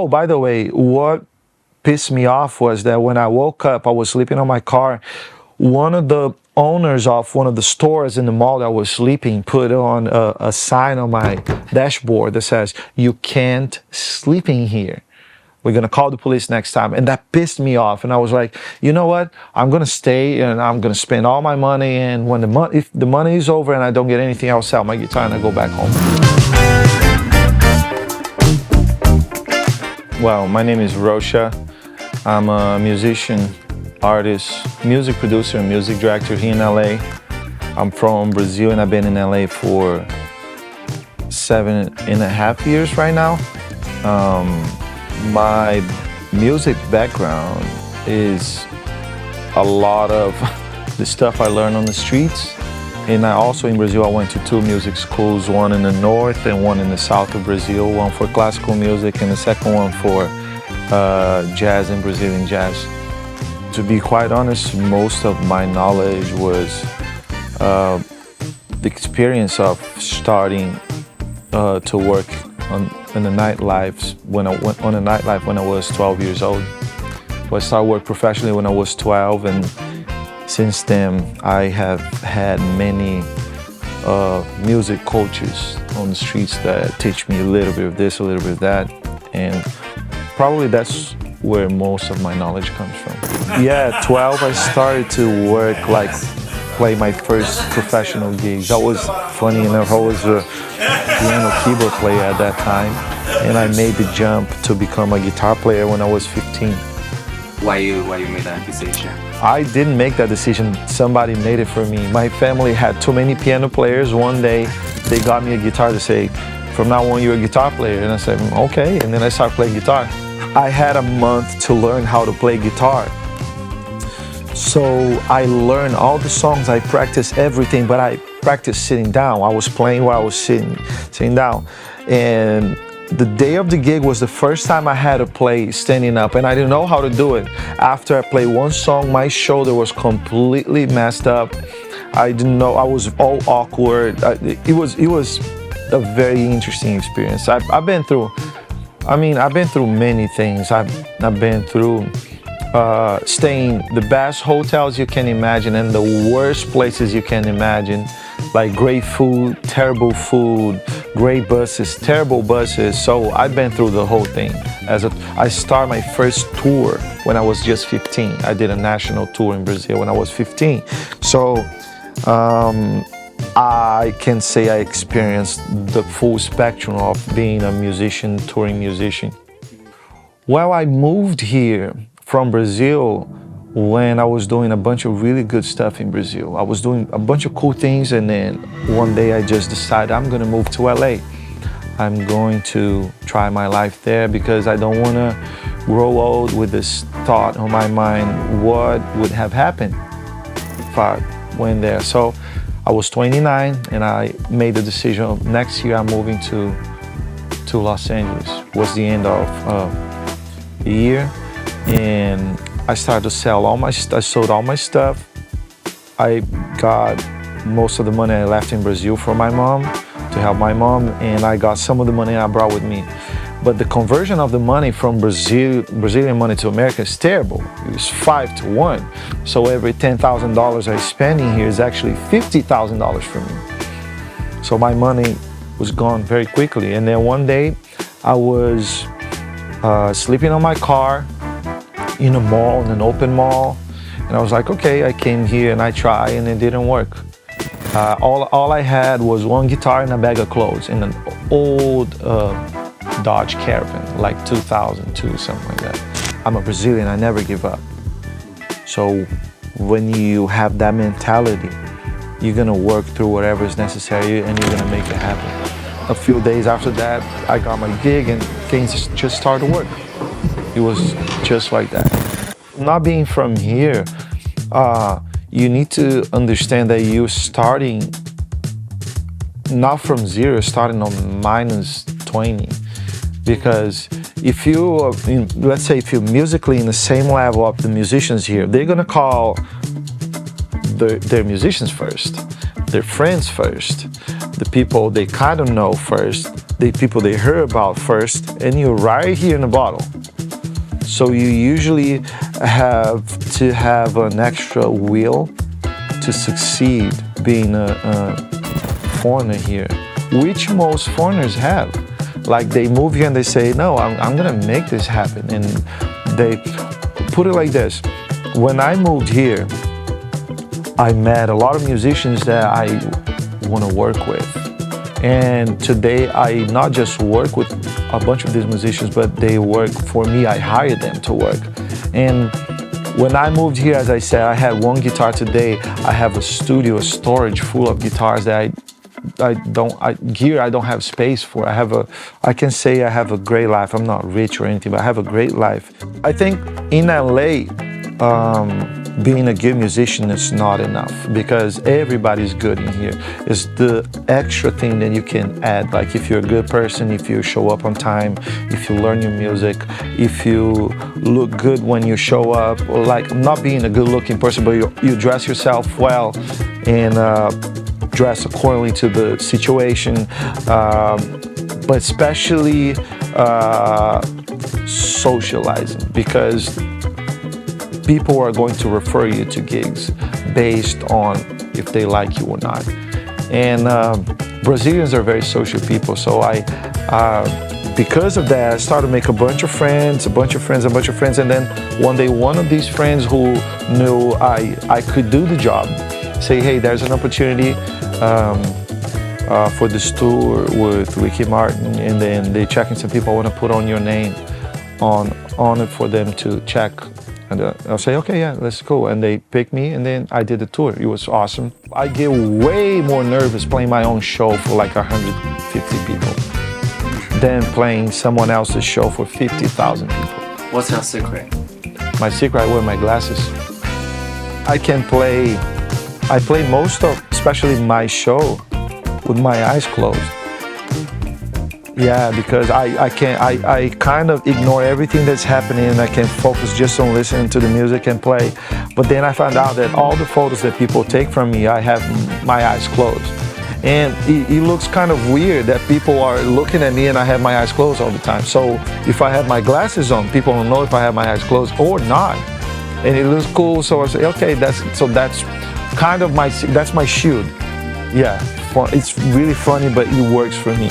Oh, by the way, what pissed me off was that when I woke up, I was sleeping on my car. One of the owners of one of the stores in the mall that I was sleeping put on a sign on my dashboard that says, "You can't sleep in here. We're gonna call the police next time." And that pissed me off. And I was like, you know what? I'm gonna stay and I'm gonna spend all my money. And when if the money is over and I don't get anything, I'll sell my guitar and I go back home. Well, my name is Rocha. I'm a musician, artist, music producer, and music director here in LA. I'm from Brazil and I've been in LA for 7.5 years right now. My music background is a lot of the stuff I learned on the streets. And I also in Brazil, I went to 2 music schools, one in the north and one in the south of Brazil, one for classical music and the second one for jazz and Brazilian jazz. To be quite honest, most of my knowledge was the experience of starting to work in the nightlife when I was 12 years old. So I started work professionally when I was 12, and since then I have had many music coaches on the streets that teach me a little bit of this, a little bit of that, and probably that's where most of my knowledge comes from. Yeah, 12 I started to work, like play my first professional gigs. I was, funny enough, I was a piano keyboard player at that time, and I made the jump to become a guitar player when I was 15. Why you made that decision? I didn't make that decision, somebody made it for me. My family had too many piano players. One day they got me a guitar to say, "From now on you're a guitar player." And I said, "Okay," and then I started playing guitar. I had a month to learn how to play guitar. So I learned all the songs, I practiced everything, but I practiced sitting down. I was playing while I was sitting down. And the day of the gig was the first time I had to play standing up, and I didn't know how to do it. After I played one song, my shoulder was completely messed up. I didn't know, I was all awkward. It was a very interesting experience. I've been through many things. I've been through staying the best hotels you can imagine and the worst places you can imagine, like great food, terrible food, great buses, terrible buses. So I've been through the whole thing. I started my first tour when I was just 15. I did a national tour in Brazil when I was 15. So I can say I experienced the full spectrum of being a musician, touring musician. Well, I moved here from Brazil when I was doing a bunch of really good stuff in Brazil. I was doing a bunch of cool things, and then one day I just decided I'm gonna move to LA. I'm going to try my life there because I don't wanna grow old with this thought on my mind, what would have happened if I went there. So I was 29 and I made the decision of next year I'm moving to Los Angeles. It was the end of the year, and I started to sell I sold all my stuff. I got most of the money I left in Brazil for my mom, to help my mom, and I got some of the money I brought with me. But the conversion of the money from Brazilian money to America is terrible. It was 5 to 1. So every $10,000 I spend in here is actually $50,000 for me. So my money was gone very quickly. And then one day I was sleeping on my car in a mall, in an open mall. And I was like, okay, I came here and I tried and it didn't work. All I had was one guitar and a bag of clothes in an old Dodge Caravan, like 2002, something like that. I'm a Brazilian, I never give up. So when you have that mentality, you're gonna work through whatever is necessary and you're gonna make it happen. A few days after that, I got my gig and things just started to work. It was just like that. Not being from here, you need to understand that you're starting not from zero, starting on -20. Because if you, let's say if you're musically in the same level of the musicians here, they're gonna call their musicians first, their friends first, the people they kind of know first, the people they heard about first, and you're right here in the bottle. So you usually have to have an extra will to succeed being a foreigner here, which most foreigners have. Like they move here and they say, no, I'm gonna make this happen. And they put it like this. When I moved here, I met a lot of musicians that I wanna work with. And today I not just work with a bunch of these musicians, but they work for me. I hire them to work. And when I moved here, as I said, I had one guitar. Today I have a studio, a storage full of guitars that I don't have space for. I can say I have a great life. I'm not rich or anything, but I have a great life. I think in LA, being a good musician is not enough because everybody's good in here. It's the extra thing that you can add. Like if you're a good person, if you show up on time, if you learn your music, if you look good when you show up, or like not being a good looking person, but you dress yourself well and dress accordingly to the situation, but especially socializing, because people are going to refer you to gigs based on if they like you or not. And Brazilians are very social people, so because of that, I started to make a bunch of friends, and then one day one of these friends who knew I could do the job say, hey, there's an opportunity for this tour with Ricky Martin, and then they checking some people. I want to put on your name on it for them to check. And I'll say, okay, yeah, let's go. And they picked me, and then I did the tour. It was awesome. I get way more nervous playing my own show for like 150 people than playing someone else's show for 50,000 people. What's your secret? My secret, I wear my glasses. I play most of, especially my show, with my eyes closed. Yeah, because I kind of ignore everything that's happening, and I can focus just on listening to the music and play. But then I found out that all the photos that people take from me, I have my eyes closed. And it looks kind of weird that people are looking at me and I have my eyes closed all the time. So if I have my glasses on, people don't know if I have my eyes closed or not. And it looks cool, so I say, okay, that's kind of that's my shield. Yeah, it's really funny, but it works for me.